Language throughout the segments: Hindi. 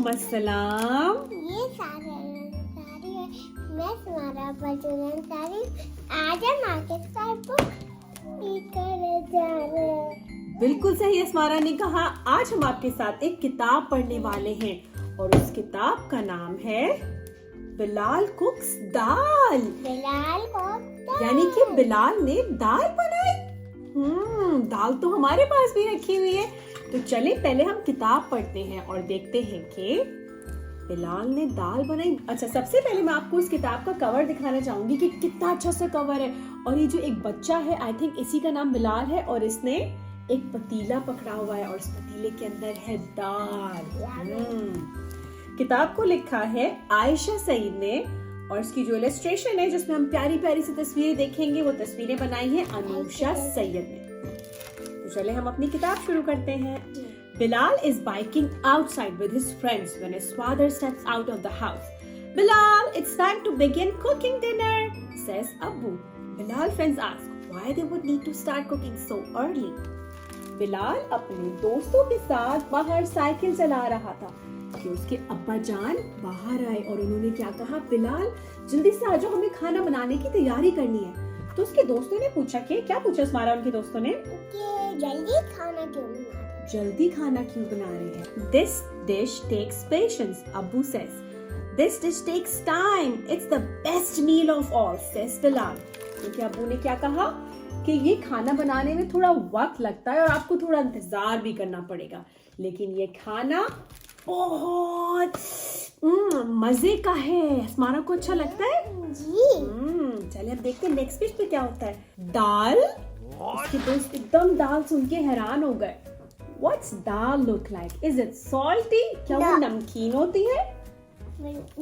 वालेकुम अस्सलाम। ये सारी है। मैं तुम्हारा बचपन सारी आज हम आके बुक करने जा रहे हैं। बिल्कुल सही अस्मारा ने कहा। आज हम आपके साथ एक किताब पढ़ने वाले हैं और उस किताब का नाम है बिलाल कुक्स दाल। बिलाल को यानी कि बिलाल ने दाल बनाई। दाल तो हमारे पास भी रखी हुई है। तो चले पहले हम किताब पढ़ते हैं और देखते हैं कि बिलाल ने दाल बनाई। अच्छा, सबसे पहले मैं आपको इस किताब का कवर दिखाना चाहूंगी कि कितना अच्छा सा कवर है। और ये जो एक बच्चा है, आई थिंक इसी का नाम बिलाल है, और इसने एक पतीला पकड़ा हुआ है और इस पतीले के अंदर है दाल। किताब को लिखा है आयशा सईद ने और इसकी जो इलस्ट्रेशन है जिसमें हम प्यारी प्यारी सी तस्वीरें देखेंगे, वो तस्वीरें बनाई है अनूशा सैयद ने। तो चले हम अपनी किताब शुरू करते हैं। Bilal is biking outside with his friends when his father steps out of the house. Bilal, it's time to begin cooking dinner, says Abu. Bilal friends ask why they would need to start cooking so early. Bilal अपने दोस्तों के साथ बाहर साइकिल चला रहा था कि उसके अब्बा जान बाहर आए और उन्होंने क्या कहा, बिलाल जल्दी से आ जाओ, हमें खाना बनाने की तैयारी करनी है। तो उसके दोस्तों ने पूछा कि क्या पूछा अस्मारा उनके दोस्तों ने कि जल्दी खाना क्यों बना रहे हैं। This dish takes patience, Abu says. This dish takes time. It's the best meal of all, says Bilal. क्योंकि अबू ने क्या कहा कि ये खाना बनाने में थोड़ा वक्त लगता है और आपको थोड़ा इंतजार भी करना पड़ेगा, लेकिन ये खाना बहुत मजे का है। अस्मारा को अच्छा लगता है जी। चलिए अब देखते हैं नेक्स्ट पेज पे क्या होता है। दाल। उसके दोस्त एकदम दाल सुन के हैरान हो गए। What's dal look like? Is it salty? क्या वो नमकीन होती है?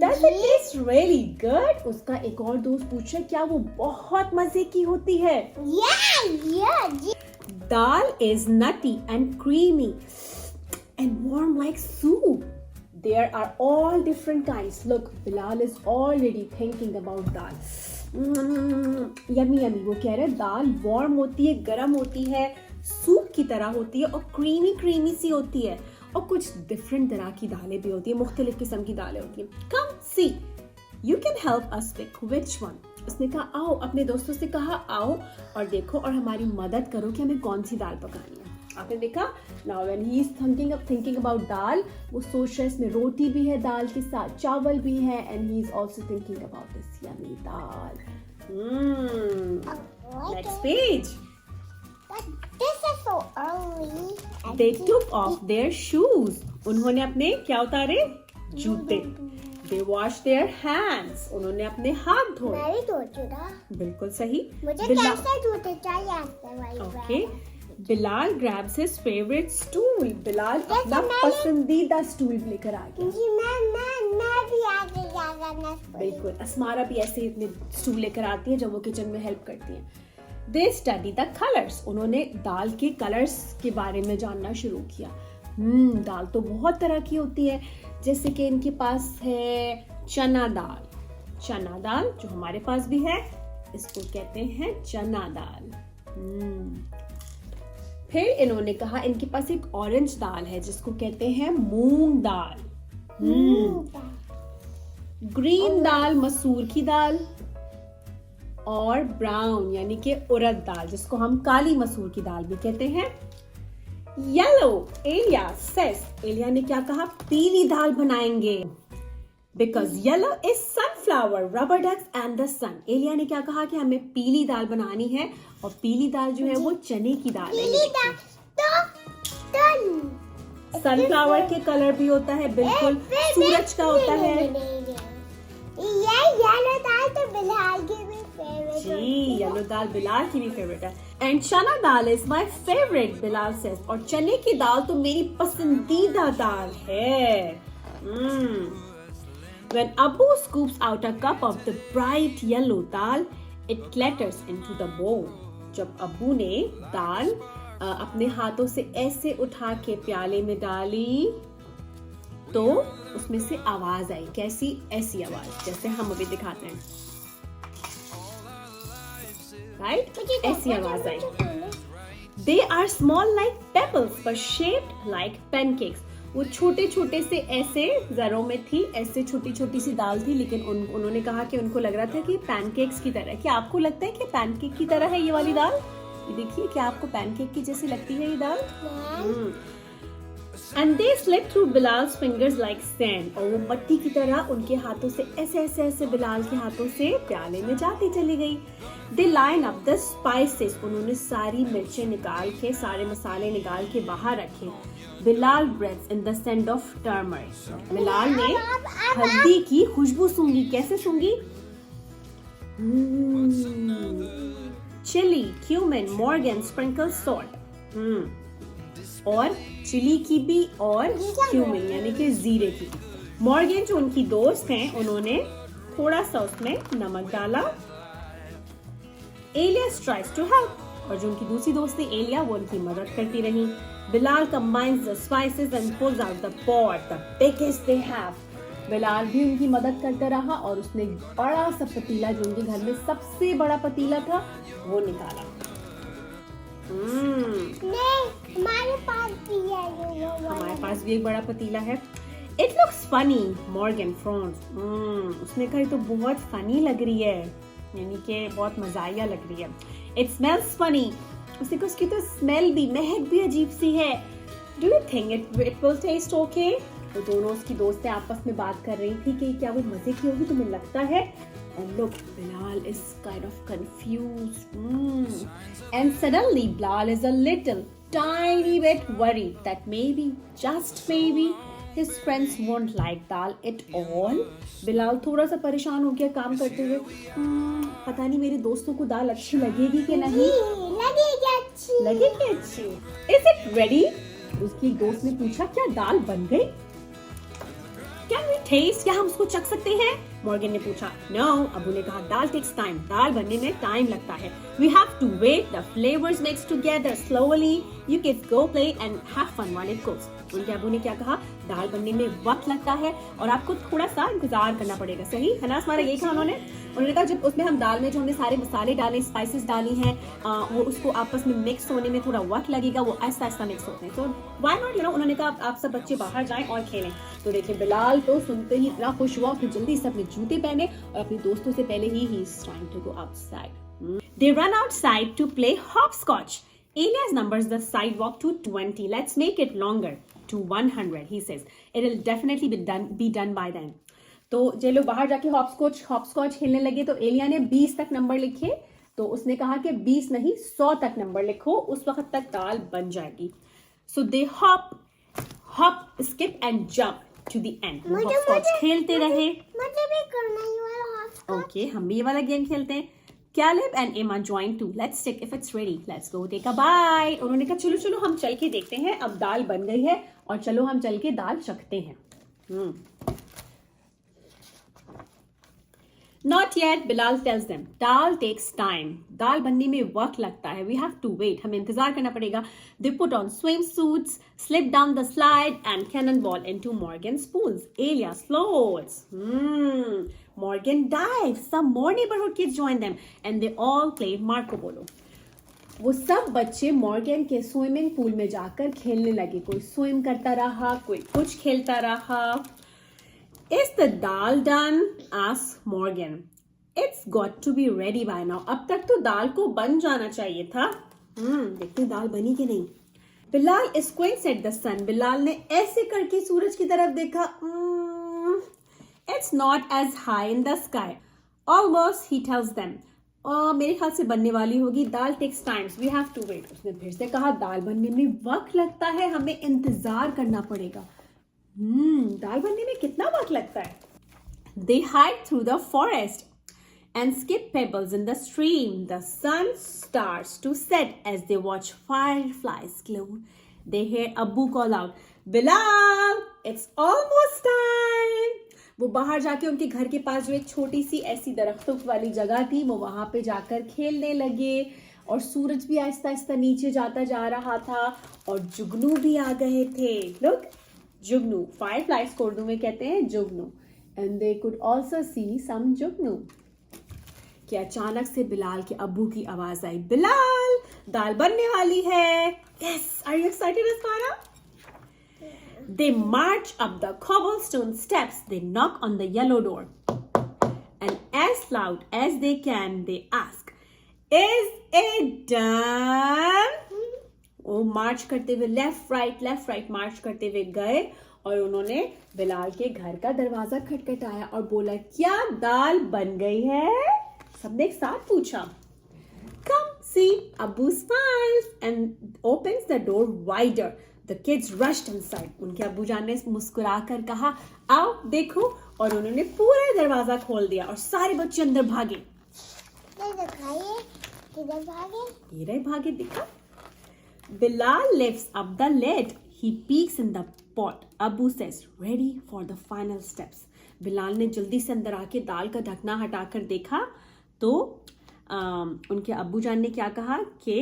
Does it taste really good? उसका एक और दोस्त पूछे क्या वो बहुत मजे की होती है? Yeah. Dal is nutty and creamy and warm like soup. There are all different kinds. Look, Bilal is already thinking about dal. Yummy. वो कह रहे दाल warm होती है, गर्म होती है, सूप की तरह होती है और क्रीमी सी होती है, और कुछ डिफरेंट तरह की दालें भी होती है, मुख्तलिफ किस्म की दालें होती हैं। Come see, you can help us pick which one. उसने कहा आओ, अपने दोस्तों से कहा आओ और देखो और हमारी मदद करो कि हमें कौन सी दाल पकानी है। आपने देखा, now when he is thinking about दाल, वो सोच रहा है इसमें रोटी भी है, दाल के साथ चावल भी है, and he is also thinking about this yummy dal. Next page. But this is so early. They took off their shoes. उन्होंने अपने क्या उतारे? जूते। They washed their hands. उन्होंने अपने हाथ धोए। मैं भी धोती ना। बिल्कुल सही। मुझे कैसे जूते चाहिए? Okay. Bilal grabs his favorite stool. Bilal अपना पसंदीदा स्टूल लेकर आ गया। जी मैं भी आगे जाना। बिल्कुल, अस्मारा भी ऐसे अपने स्टूल लेकर आती है जब वो किचन में हेल्प करती है। They study the colors. उन्होंने दाल के कलर्स के बारे में जानना शुरू किया। दाल तो बहुत तरह की होती है, जैसे कि इनके पास है चना दाल जो हमारे पास भी है, इसको कहते हैं चना दाल। फिर इन्होंने कहा इनके पास एक ऑरेंज दाल है जिसको कहते हैं मूंग दाल। ग्रीन दाल मसूर की दाल, और ब्राउन यानी कि उड़द दाल जिसको हम काली मसूर की दाल भी कहते हैं। येलो, एलिया ने क्या कहा, पीली दाल बनाएंगे, because yellow is sunflower, rubber ducks and the sun. एलिया ने क्या कहा कि हमें पीली दाल बनानी है, और पीली दाल जो है वो चने की दाल है। सनफ्लावर के कलर भी होता है, बिल्कुल सूरज का होता है। ये येलो दाल तो बिलाल की भी फेवरेट जी, येलो दाल बिलाल की भी फेवरेट है। And chana dal is my favourite, Bilal says, और चने की दाल तो मेरी पसंदीदा दाल है। When Abu scoops out a cup of the bright yellow dal, it clatters into the bowl. जब अब्बू ने दाल अपने हाथों से ऐसे उठा के प्याले में डाली तो उसमें से आवाज आई। कैसी? ऐसी आवाज जैसे हम अभी दिखाते हैं, राइट? ऐसी आवाज आई। They are small like pebbles but shaped like pancakes. वो छोटे छोटे से ऐसे जरों में थी, ऐसे छोटी छोटी सी दाल थी, लेकिन उन्होंने कहा कि उनको लग रहा था कि पैनकेक्स की तरह। क्या आपको लगता है कि पैनकेक की तरह है ये वाली दाल? ये देखिए, क्या आपको पैनकेक की जैसी लगती है ये दाल? And they slipped through Bilal's fingers like sand. और वो मट्टी की तरह उनके हाथों से ऐसे ऐसे ऐसे बिलाल के हाथों से प्याले में जाती चली गई। They line up the spices. उन्होंने सारी मिर्चें निकाल के, सारे मसाले निकाल के बाहर रखे। Bilal breathes in the scent of turmeric. Bilal ने हल्दी की खुशबू सूंघी। कैसे सूंघी? Chili, cumin, Morgan sprinkles salt. और चिली की भी और क्यूमिन यानी कि जीरे की। मॉर्गन जो उनकी दोस्त हैं, उन्होंने थोड़ा सा उसमें नमक डाला। एलियस ट्राइज टू हेल्प, और जो उनकी दूसरी दोस्त थी एलिया, वो उनकी मदद करती रही। Bilal combines the spices and pulls out the pot, the biggest they have. Bilal भी उनकी मदद करता रहा और उसने बड़ा सा पतीला, जो उनके घर में सबसे बड़ा पतीला था, वो निकाला। नहीं, हमारे पास भी है वो हमारे पास भी एक बड़ा पतीला है। It looks funny, Morgan frowns. उसने कहा तो बहुत फनी लग रही है, यानी कि बहुत मजाया लग रही है। It smells funny. उसने कहा उसकी तो स्मेल भी, महक भी अजीब सी है। Do you think it will taste okay? तो दोनों उसकी दोस्तें आपस में बात कर रही थी कि क्या वो मजे की होगी, तुम्हें लगता है? And look, Bilal is kind of confused. And suddenly, Bilal is a little, tiny bit worried that maybe, just maybe, his friends won't like dal at all. Bilal थोड़ा सा परेशान हो गया काम करते हुए। पता नहीं मेरे दोस्तों को दाल अच्छी लगेगी कि नहीं? लगेगी अच्छी। लगेगी अच्छी। Is it ready? उसकी दोस्त ने पूछा, क्या दाल बन गई? Can we taste? क्या हम उसको चख सकते हैं? मॉर्गन ने पूछा। No, अबू ने कहा, दाल takes time. दाल बनने में टाइम लगता है। We have to wait. The flavors mix together slowly. You kids go play and have fun while it cooks. उनके अबू ने क्या कहा? दाल बनने में वक्त लगता है और आपको थोड़ा सा इंतजार करना पड़ेगा। सही है ना? हमारा यही कहा उन्होंने कहा जब उसमें हम दाल में जो हमने सारे मसाले डाले, स्पाइसेस डाली हैं, वो उसको आपस में मिक्स होने में थोड़ा वक्त लगेगा, वो ऐसा ऐसा मिक्स होते हैं। तो व्हाई नॉट, उन्होंने कहा आप सब बच्चे बाहर जाएं और खेलें। तो देखिए बिलाल तो सुनते ही इतना खुश हुआ कि जल्दी से अपने जूते पहने और अपने दोस्तों से पहले ही he is trying to go outside. They run outside to play hopscotch. Elias numbers the sidewalk to 20. Let's make it longer to 100. He says it'll definitely be done by then. तो जो लोग बाहर जाके हॉपस्कॉच खेलने लगे तो एलिया ने 20 तक नंबर लिखे। तो उसने कहा कि 20 नहीं 100 तक नंबर लिखो, उस वक्त तक दाल बन जाएगी। So they hop, skip and jump to the end. Hopscotch खेलते रहे। मुझे भी करना है वाला हॉपस्कॉच। Okay, हम भी ये वाला गेम खेलते हैं। Caleb and Emma joined too. Let's check if it's ready. Let's go take a bite. उन्होंने कहा चलो हम चल के देखते हैं, अब दाल बन गई है और चलो हम चल के दाल चखते हैं। Not yet, Bilal tells them. Dal takes time. दाल बनने में वक्त लगता है. We have to wait. हमें इंतजार करना पड़ेगा. They put on swimsuits, slip down the slide, and cannonball into Morgan's pools. Elias floats. Morgan dives. Some more neighborhood kids join them, and they all play Marco Polo. वो सब बच्चे मॉर्गन के स्विमिंग पूल में जाकर खेलने लगे। कोई स्विम करता रहा, कोई कुछ खेलता रहा। Is the dal done? asked Morgan. It's got to be ready by now. अब तक तो दाल को बन जाना चाहिए था। देखते हैं दाल बनी कि नहीं। Bilal squints at the sun. Bilal ने ऐसे करके सूरज की तरफ देखा। It's not as high in the sky. Almost, he tells them. मेरे ख्याल से बनने वाली होगी। दाल takes time. We have to wait. उसने फिर से कहा दाल बनने में वक्त लगता है, हमें इंतजार करना पड़ेगा। दाल बनने में कितना वक्त लगता है? They hide through the forest and skip pebbles in the stream. The sun starts to set as they watch fireflies glow. They hear Abu call out, Bilal, it's almost time. वो बाहर जाके उनके घर के पास जो एक छोटी सी ऐसी दरख्तों वाली जगह थी, वो वहां पे जाकर खेलने लगे और सूरज भी आहिस्ता आहिस्ता नीचे जाता जा रहा था और जुगनू भी आ गए थे। Look, जुगनू, fireflies को उर्दू में कहते हैं जुगनू। And they could also see some जुगनू। कि अचानक से बिलाल के अब्बू की आवाज आई, बिलाल, दाल बनने वाली है। Yes, are you excited, Asmara? They march up the cobblestone steps. They knock on the yellow door. And as loud as they can, they ask, "Is it done?" वो मार्च करते हुए लेफ्ट राइट मार्च करते हुए गए और उन्होंने बिलाल के घर का दरवाजा खटखटाया और बोला, क्या दाल बन गई है? सबने एक साथ पूछा. Come see, Abu smiles and opens the door wider. The kids rushed inside. उनके अब्बू जान ने मुस्कुरा कर कहा, आओ देखो, और उन्होंने पूरा दरवाजा खोल दिया और सारे बच्चे अंदर भागे. किधर भागे? ये रहे भागे, दिखा. Bilal lifts up the lid. He peeks in the pot. Abu says, ready for the final steps. Bilal ने जल्दी से अंदर आके दाल का ढकना हटाकर देखा तो उनके अब्बू जान ने क्या कहा कि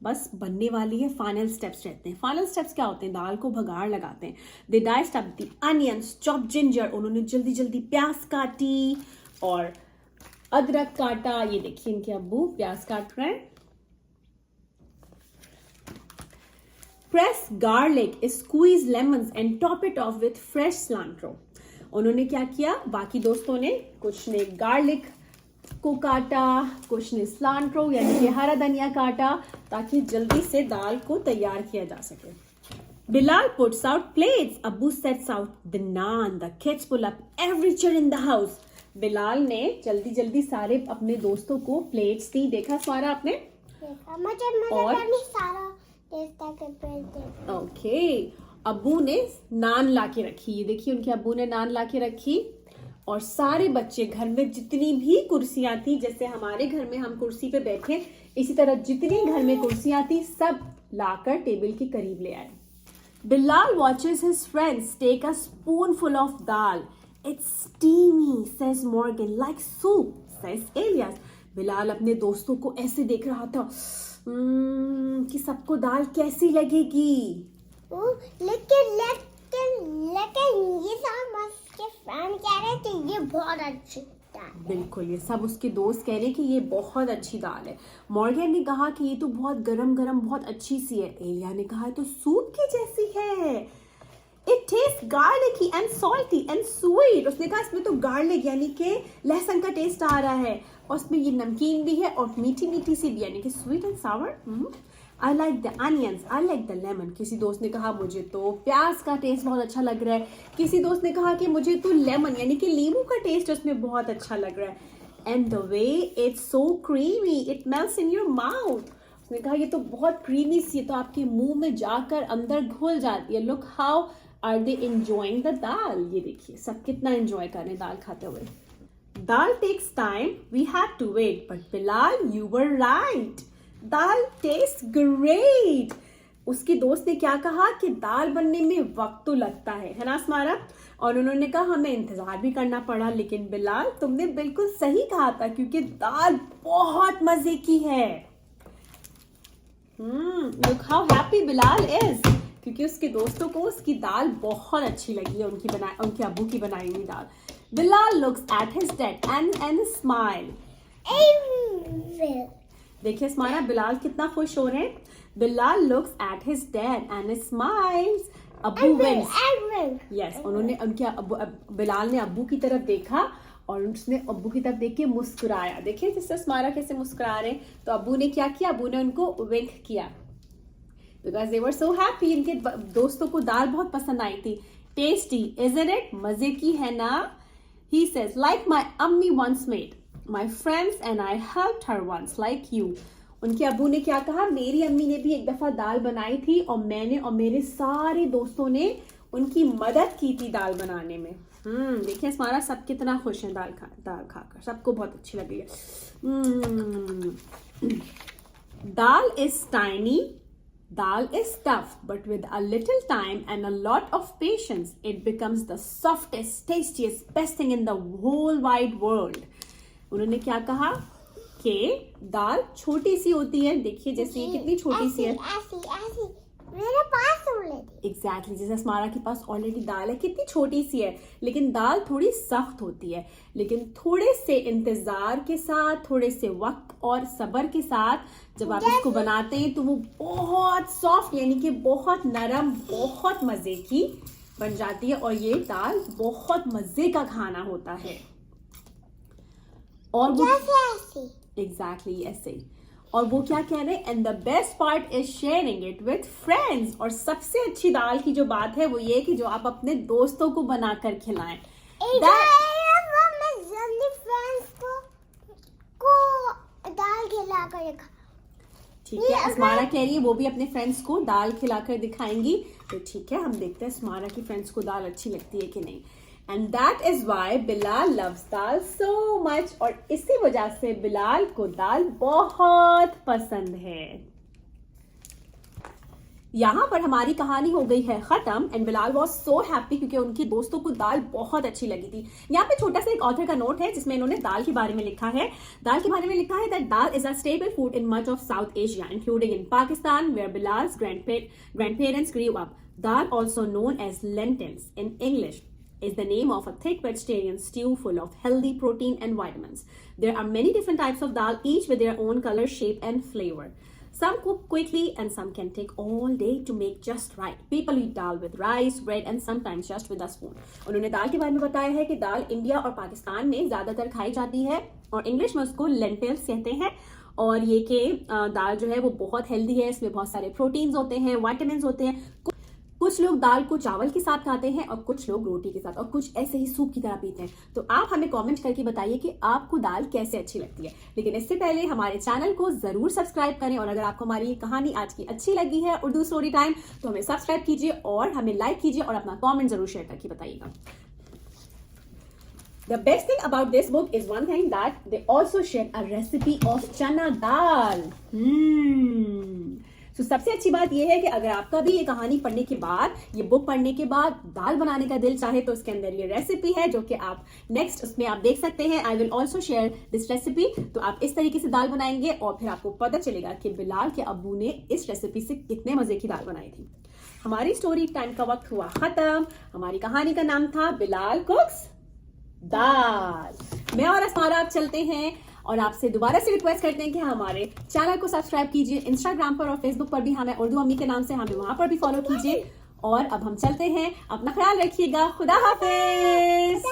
बस बनने वाली है. फाइनल स्टेप्स रहते हैं. फाइनल स्टेप्स क्या होते हैं? दाल को भगाड़ लगाते हैं. They diced up the onions, chopped ginger. उन्होंने जल्दी जल्दी प्याज काटी और अदरक काटा. ये देखिए इनके अब्बू प्याज काट रहे हैं. Press garlic, squeeze lemons and top it off with fresh cilantro. उन्होंने क्या किया? बाकी दोस्तों ने, कुछ ने गार्लिक को काटा, कुछ ने सिलांट्रो यानी कि हरा धनिया काटा ताकि जल्दी से दाल को तैयार किया जा सके. Bilal puts out plates. Abu sets out the naan. The kids pull up every chair in the house. Bilal ने जल्दी जल्दी सारे अपने दोस्तों को प्लेट्स दी. देखा सारा आपने? देखा. मुझे सारा ओके. अब्बू ने नान लाके रखी. ये देखिए उनके अब्बू ने नान लाके रखी और सारे बच्चे घर में जितनी भी कुर्सियां थी, जैसे हमारे घर में हम कुर्सी पे बैठे, इसी तरह जितनी घर में कुर्सियां थी सब लाकर टेबल के करीब ले आए. Bilal watches his friends take a spoonful of dal. It's steamy, says Morgan. Like soup, says Elias. Bilal अपने दोस्तों को ऐसे देख रहा था कि सबको दाल कैसी लगेगी. लेकिन ये सब उसके फ्रेंड कह रहे थे ये बहुत अच्छी दाल. बिल्कुल, ये सब उसके दोस्त कह रहे कि ये बहुत अच्छी दाल है. मॉर्गन ने कहा कि ये तो बहुत गरम गरम बहुत अच्छी सी है. एलिया ने कहा तो सूप की जैसी है. It tastes garlicky and salty and sweet. उसने कहा इसमें तो गार्लिक यानी कि लहसुन का टेस्ट आ रहा है और उसमें ये नमकीन भी है और मीठी मीठी सी भी यानी कि sweet and Sawar. I like the onions, I like the lemon. किसी दोस्त ने कहा मुझे तो प्याज का टेस्ट बहुत अच्छा लग रहा है. किसी दोस्त ने कहा कि मुझे तो लेमन यानी कि नींबू का टेस्ट उसमें बहुत अच्छा लग रहा है. And the way it's so creamy, it melts in your mouth. उसने कहा ये तो बहुत क्रीमी सी है तो आपके मुंह में जाकर अंदर घुल जाती है. Look how are they enjoying the dal. ये देखिए सब कितना एंजॉय कर रहे हैं दाल खाते हुए. Dal takes time. We had to wait, but Bilal, you were right. Dal tastes great. उसके दोस्त ने क्या कहा कि दाल बनने में वक्त तो लगता है ना स्मारा. और उन्होंने कहा हमें इंतजार भी करना पड़ा. लेकिन बिलाल तुमने बिल्कुल सही कहा था क्योंकि दाल बहुत मजे की है. Look how happy Bilal is. क्योंकि उसके दोस्तों को उसकी दाल बहुत अच्छी लगी है, उनके अब्बू की बनाई हुई दाल. Bilal looks at his dad and smile. देखिए स्मारा बिलाल कितना खुश हो रहे हैं. Bilal looks at his dad and smiles. अब्बू wins. Yes, उन्होंने बिलाल ने अब्बू की तरफ देखा और उसने अब्बू की तरफ देख के मुस्कुराया. देखिए जिससे स्मारा कैसे मुस्कुरा रहे हैं. तो अब्बू ने क्या किया? अब्बू ने उनको विंक किया because they were so happy. इनके दोस्तों को दाल बहुत पसंद आई थी. Tasty, isn't it? मजे की है ना? He says, like my अम्मी once made. My friends and I helped her once, like you. उनके अब्बू ने क्या कहा? मेरी अम्मी ने भी एक दफा दाल बनाई थी और मैंने और मेरे सारे दोस्तों ने उनकी मदद की थी दाल बनाने में. देखिए हमारा सब कितना खुश है दाल खाकर. सबको बहुत अच्छी लगी है. दाल is tiny. Dal is tough, but with a little time and a lot of patience, it becomes the softest, tastiest, best thing in the whole wide world. उन्होंने क्या कहा कि दाल छोटी सी होती है. देखिए जैसे ये कितनी छोटी सी है. ऐसी मेरे पास ऑलरेडी. एग्जैक्टली जैसे हमारा के पास ऑलरेडी दाल है, कितनी छोटी सी है. लेकिन दाल थोड़ी सख्त होती है. लेकिन थोड़े से इंतजार के साथ, थोड़े से वक्त और सब्र के साथ जब आप इसको बनाते हैं तो वो बहुत सॉफ्ट यानी कि बहुत नरम, बहुत मजे की बन जाती है और ये दाल बहुत मजे का खाना होता है। और वो एग्जैक्टली ऐसे ही। और वो क्या कह रहे हैं, and the best part is sharing it with friends. और सबसे अच्छी दाल की जो बात है वो ये कि जो आप अपने दोस्तों को बनाकर खिलाएं। दाल खिलाकर ठीक है, अस्मारा कह रही है वो भी अपने फ्रेंड्स को दाल खिलाकर दिखाएंगी। तो ठीक है, हम देखते हैं अस्मारा की फ्रेंड्स को दाल अच्छी लगती है कि नहीं। And that is why Bilal loves dal so much. और इसी वजह से बिलाल को दाल बहुत पसंद है। यहाँ पर हमारी कहानी हो गई है खत्म and Bilal was so happy क्योंकि उनके दोस्तों को दाल बहुत अच्छी लगी थी। यहाँ पे छोटा सा एक ऑथर का नोट है जिसमें इन्होंने दाल के बारे में लिखा है। दाल के बारे में लिखा है that dal is a staple food in much of South Asia including in Pakistan where Bilal's grandparents grew up. Dal, also known as lentils in English, is the name of a thick vegetarian stew full of healthy protein and vitamins. There are many different types of dal, each with their own color, shape, and flavor. Some cook quickly and some can take all day to make just right. People eat dal with rice, bread, and sometimes just with a spoon. उन्होंने दाल के बारे में बताया है कि दाल इंडिया और पाकिस्तान में ज्यादातर खाई जाती है और इंग्लिश में उसको लेंटिल्स कहते हैं। और ये कि दाल जो है वो बहुत हेल्दी है, इसमें बहुत सारे प्रोटीन्स होते हैं, विटामिन्स होते हैं। कुछ लोग दाल को चावल के साथ खाते हैं और कुछ लोग रोटी के साथ और कुछ ऐसे ही सूप की तरह पीते हैं। तो आप हमें कमेंट करके बताइए कि आपको दाल कैसे अच्छी लगती है। लेकिन इससे पहले हमारे चैनल को जरूर सब्सक्राइब करें और अगर आपको हमारी कहानी आज की अच्छी लगी है उर्दू स्टोरी टाइम तो हमें सब्सक्राइब कीजिए और हमें लाइक कीजिए और अपना कॉमेंट जरूर शेयर करके बताइएगा। The best thing about this book is one thing that they also share a recipe of chana dal. So, सबसे अच्छी बात यह है कि अगर आपका भी ये कहानी पढ़ने के बाद, ये बुक पढ़ने के बाद दाल बनाने का दिल चाहे तो इसके अंदर ये रेसिपी है जो कि आप नेक्स्ट उसमें आप देख सकते हैं। I will also share this recipe. तो आप इस तरीके से दाल बनाएंगे और फिर आपको पता चलेगा कि बिलाल के अब्बू ने इस रेसिपी से कितने मजे की दाल बनाई थी। हमारी स्टोरी टाइम का वक्त हुआ खत्म। हमारी कहानी का नाम था बिलाल कुक्स दाल। मैं और अस्मारा आप चलते हैं और आपसे दोबारा से रिक्वेस्ट करते हैं कि हमारे चैनल को सब्सक्राइब कीजिए। इंस्टाग्राम पर और फेसबुक पर भी हमें उर्दू अम्मी के नाम से हमें वहां पर भी फॉलो कीजिए। और अब हम चलते हैं, अपना ख्याल रखिएगा। खुदा हाफिज।